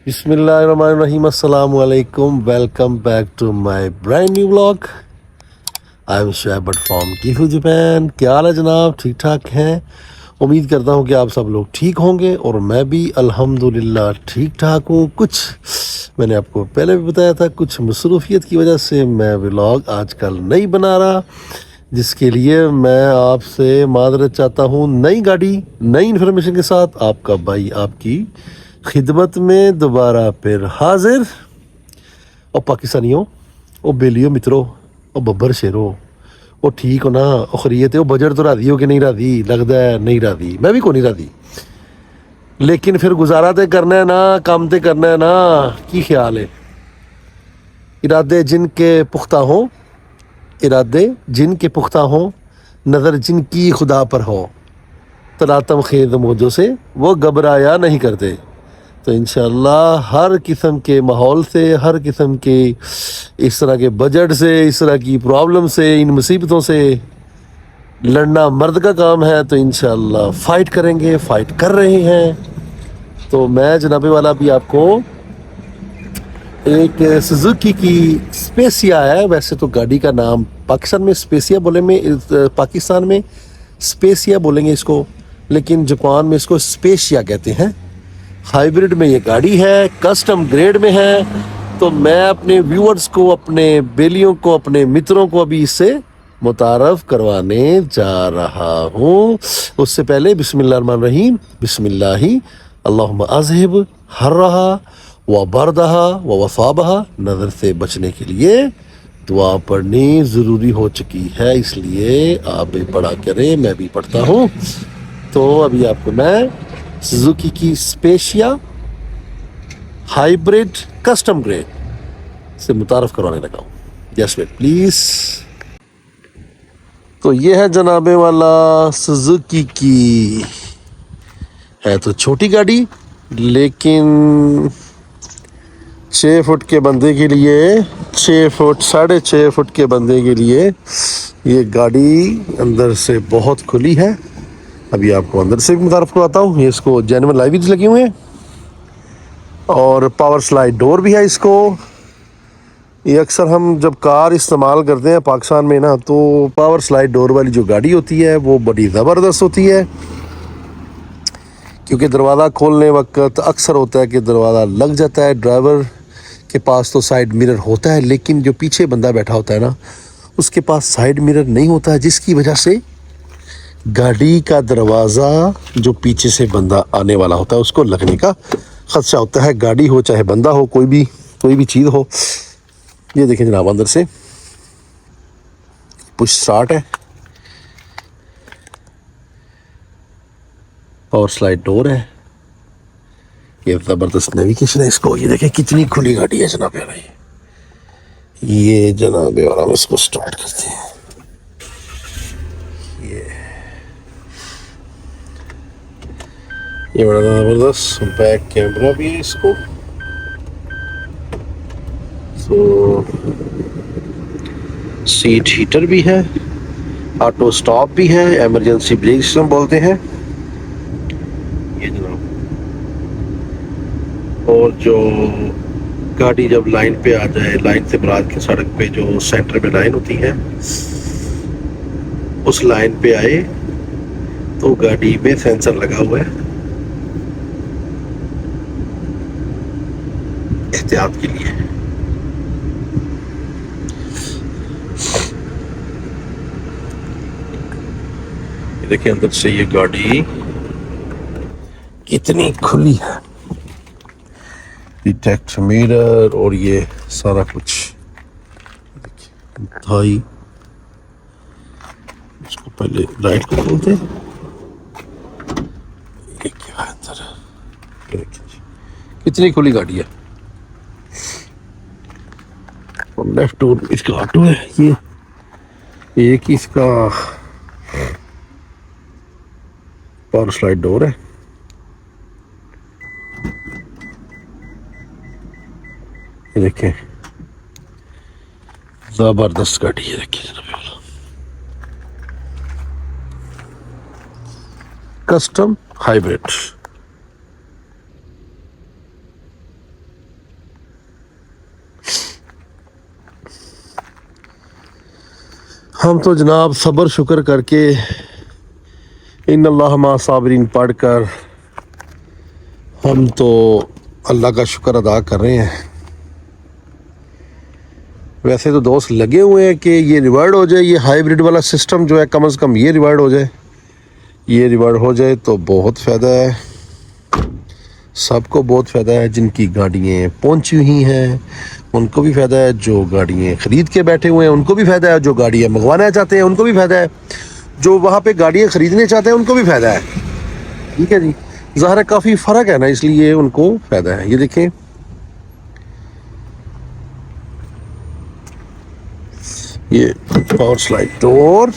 बिस्मिल्लाहिर्रहमानिर्रहीम, अस्सलाम वालेकुम। Welcome back to my brand new vlog. I am Shoaib Butt from Gifu Japan. क्या हाल है जनाब? ठीक ठाक हैं? उम्मीद करता हूँ कि आप सब लोग ठीक होंगे और मैं भी अल्हम्दुलिल्लाह ठीक ठाक हूँ। कुछ मैंने आपको पहले भी बताया था, कुछ मसरूफियत की वजह से मैं व्लॉग आजकल नहीं बना रहा, जिसके लिए मैं आपसे माजरत चाहता हूँ। नई गाड़ी नई इन्फॉर्मेशन के साथ आपका भाई आपकी खिदमत में दोबारा फिर हाजिर। और पाकिस्तानियों, और बेलियो मित्रों, और बब्बर शेरों, वो ठीक हो ना? और खरीयत हो? बजट तो राधी हो कि नहीं राधी? लगता है नहीं राधी, मैं भी को नहीं राधी, लेकिन फिर गुजारा तो करना है ना, काम तो करना है ना। की ख्याल है? इरादे जिनके पुख्ता हों, इरादे जिनके पुख्ता हों, नज़र जिनकी खुदा पर हो, तलातम खेद मौजों से वो घबराया नहीं करते। तो इंशाल्लाह हर किस्म के माहौल से, हर किस्म के इस तरह के बजट से, इस तरह की प्रॉब्लम से, इन मुसीबतों से लड़ना मर्द का काम है। तो इंशाल्लाह फ़ाइट करेंगे, फ़ाइट कर रहे हैं। तो मैं जनाबे वाला भी आपको एक सुजुकी की स्पेसिया है। वैसे तो गाड़ी का नाम पाकिस्तान में स्पेसिया बोले में, पाकिस्तान में स्पेसिया बोलेंगे इसको, लेकिन जापान में इसको स्पेशिया कहते हैं। हाइब्रिड में ये गाड़ी है, कस्टम ग्रेड में है। तो मैं अपने व्यूअर्स को, अपने बेलियों को, अपने मित्रों को अभी इससे मुतारफ़ करवाने जा रहा हूँ। उससे पहले बिस्मिल्लाहिर्रहमानिर्रहीम, बिस्मिल्लाही अल्लाहुम्मा अज़हिब हर्रहा व बरदहा व वसाबहा। नज़र से बचने के लिए दुआ पढ़नी ज़रूरी हो चुकी है, इसलिए आप भी पढ़ा करें, मैं भी पढ़ता हूँ। तो अभी आपको मैं सुजुकी की स्पेशिया हाइब्रिड कस्टम ग्रेड से मुतारफ़ करवाने लगा हूँ। Yes wait please. तो ये है जनाबे वाला सुजुकी की, है तो छोटी गाड़ी, लेकिन 6 फुट के बंदे के लिए, 6 फुट 6.5 फुट के बंदे के लिए ये गाड़ी अंदर से बहुत खुली है। अभी आपको अंदर से भी मुतारफ़ करवाता हूँ। ये इसको जेन्युइन लाइट्स लगी हुई हैं और पावर स्लाइड डोर भी है इसको। ये अक्सर हम जब कार इस्तेमाल करते हैं पाकिस्तान में ना, तो पावर स्लाइड डोर वाली जो गाड़ी होती है वो बड़ी ज़बरदस्त होती है, क्योंकि दरवाज़ा खोलने वक्त अक्सर होता है कि दरवाज़ा लग जाता है। ड्राइवर के पास तो साइड मिरर होता है, लेकिन जो पीछे बंदा बैठा होता है ना, उसके पास साइड मिरर नहीं होता है, जिसकी वजह से गाड़ी का दरवाज़ा जो पीछे से बंदा आने वाला होता है उसको लगने का ख़दशा होता है। गाड़ी हो चाहे बंदा हो, कोई भी चीज़ हो। ये देखें जनाब, अंदर से पुश स्टार्ट है, पावर स्लाइड डोर है, ये ज़बरदस्त नेविगेशन है इसको। ये देखें कितनी खुली गाड़ी है जनाब यार। ये जनाब यार, हम इसको स्टार्ट करते हैं। ये बड़ा ज़बरदस्त बैक कैमरा भी है इसको। तो सीट हीटर भी है, ऑटो स्टॉप भी है, इमरजेंसी ब्रेक सिस्टम बोलते हैं ये जनाब। और जो गाड़ी जब लाइन पे आ जाए, लाइन से मुराद के सड़क पे जो सेंटर में लाइन होती है, उस लाइन पे आए तो गाड़ी में सेंसर लगा हुआ है एहतियात के लिए। देखिए अंदर से ये गाड़ी कितनी खुली है, डिटेक्ट मिरर और ये सारा कुछ। भाई इसको पहले लाइट को खोलते हैं। ये क्या है अंदर? कितनी खुली गाड़ी है। और लेफ्ट डोर इसका ऑटो है। ये एक ही इसका पावर स्लाइड डोर है। ये देखें जबरदस्त गाड़ी है। देखिए कस्टम हाइब्रिड। हम तो जनाब सब्र शुक्र करके इन अल्लाह मा साबरीन पढ़ कर हम तो अल्लाह का शुक्र अदा कर रहे हैं। वैसे तो दोस्त लगे हुए हैं कि ये रिवर्ड हो जाए, ये हाइब्रिड वाला सिस्टम जो है कम से कम ये रिवर्ड हो जाए। ये रिवर्ड हो जाए तो बहुत फ़ायदा है, सबको बहुत फ़ायदा है। जिनकी गाड़ियाँ पहुंची हुई हैं उनको भी फ़ायदा है, जो गाड़ियाँ ख़रीद के बैठे हुए हैं उनको भी फ़ायदा है, जो गाड़ियाँ मंगवाना चाहते हैं उनको भी फ़ायदा है, जो वहाँ पे गाड़ियाँ ख़रीदने चाहते हैं उनको भी फ़ायदा है। ठीक है जी, ज़ाहिर है काफ़ी फ़र्क है ना, इसलिए उनको फ़ायदा है। ये देखें, ये पावर स्लाइड डोर,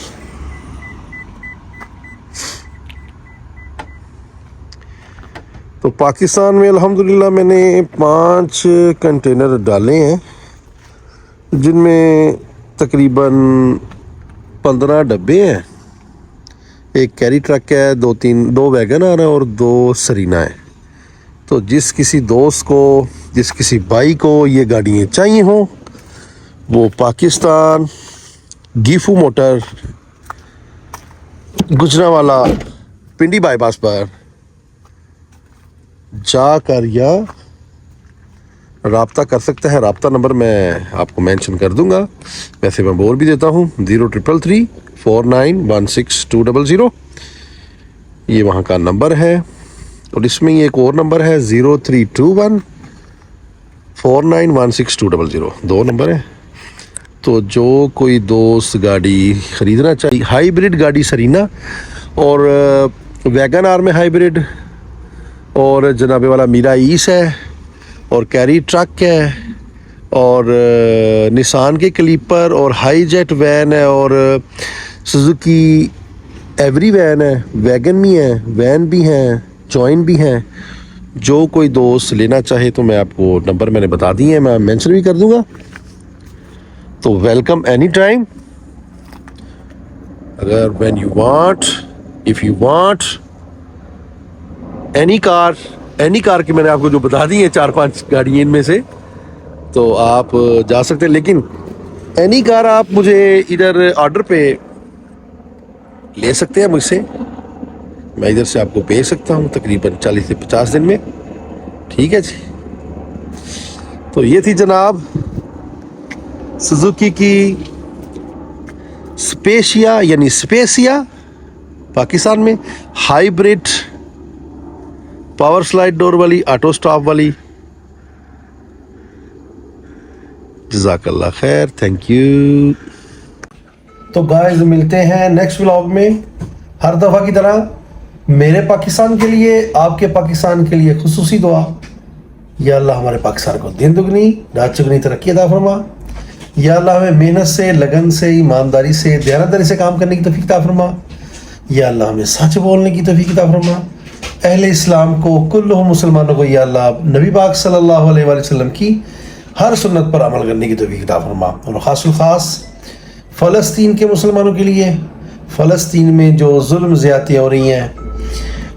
तो पाकिस्तान में अल्हम्दुलिल्लाह मैंने 5 कंटेनर डाले हैं, जिनमें तकरीबन 15 डब्बे हैं। एक कैरी ट्रक है, दो वैगन आर है और 2 सरीना है। तो जिस किसी दोस्त को, जिस किसी भाई को ये गाड़ियाँ चाहिए हों, वो पाकिस्तान गीफू मोटर गुजरावाला पिंडी बाईपास पर जाकर या राब्ता कर सकते हैं। राब्ता नंबर मैं आपको मेंशन कर दूंगा, वैसे मैं बोल भी देता हूँ 03334916 ये वहाँ का नंबर है। और इसमें ही एक और नंबर है 03214916 2 नंबर है। तो जो कोई दोस्त गाड़ी ख़रीदना चाहिए, हाइब्रिड गाड़ी सरीना और वैगन आर में हाइब्रिड, और जनाबे वाला मीरा ईस है, और कैरी ट्रक है, और निसान के क्लीपर, और हाई जेट वैन है, और सुजुकी एवरी वैन है, वैगन भी है, वैन भी हैं, जॉइन भी हैं। जो कोई दोस्त लेना चाहे तो मैं आपको नंबर मैंने बता दिए हैं, मैं मेंशन भी कर दूंगा। तो वेलकम एनी टाइम। अगर when you want, if you want any car की मैंने आपको जो बता दी है 4-5 गाड़ियाँ इनमें से, तो आप जा सकते हैं। लेकिन एनी कार आप मुझे इधर ऑर्डर पे ले सकते हैं मुझसे, मैं इधर से आपको भेज सकता हूँ तकरीबन 40 से 50 दिन में। ठीक है जी। तो ये थी जनाब सुजुकी की स्पेशिया, यानी स्पेसिया, पाकिस्तान में हाइब्रिड पावर स्लाइड डोर वाली, ऑटो स्टॉप वाली। जज़ाकल्लाह खैर, थैंक यू। तो गाइस मिलते हैं नेक्स्ट व्लॉग में। हर दफ़ा की तरह मेरे पाकिस्तान के लिए, आपके पाकिस्तान के लिए खुसूसी दुआ, या अल्लाह हमारे पाकिस्तान को दिन दुगनी रात चुगनी तरक्की अता फरमा। या अल्लाह हमें मेहनत से, लगन से, ईमानदारी से, दयानतदारी से काम करने की तौफीक अता फरमा। या अल्लाह हमें सच बोलने की तौफीक अता फरमा। अहले इस्लाम को, कुल्लुहुम मुसलमानों को या अल्लाह नबी पाक सल्लल्लाहु अलैहि वसल्लम की हर सुन्नत पर अमल करने की तौफीक अता फरमा। और ख़ासुल ख़ास फ़लस्तीन के मुसलमानों के लिए, फ़लस्तीन में जो जुल्म ज़्यादतियाँ हो रही हैं,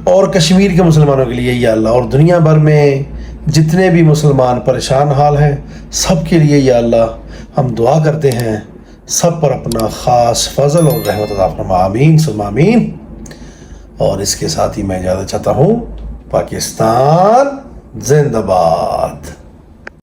और कश्मीर के मुसलमानों के लिए या अल्लाह, और दुनिया भर में जितने भी मुसलमान परेशान हाल हैं सब के लिए या अल्लाह हम दुआ करते हैं, सब पर अपना ख़ास फजल और रहमत अता फरमा। आमीन सुम्मा आमीन। और इसके साथ ही मैं इजाज़त चाहता हूँ। पाकिस्तान जिंदाबाद।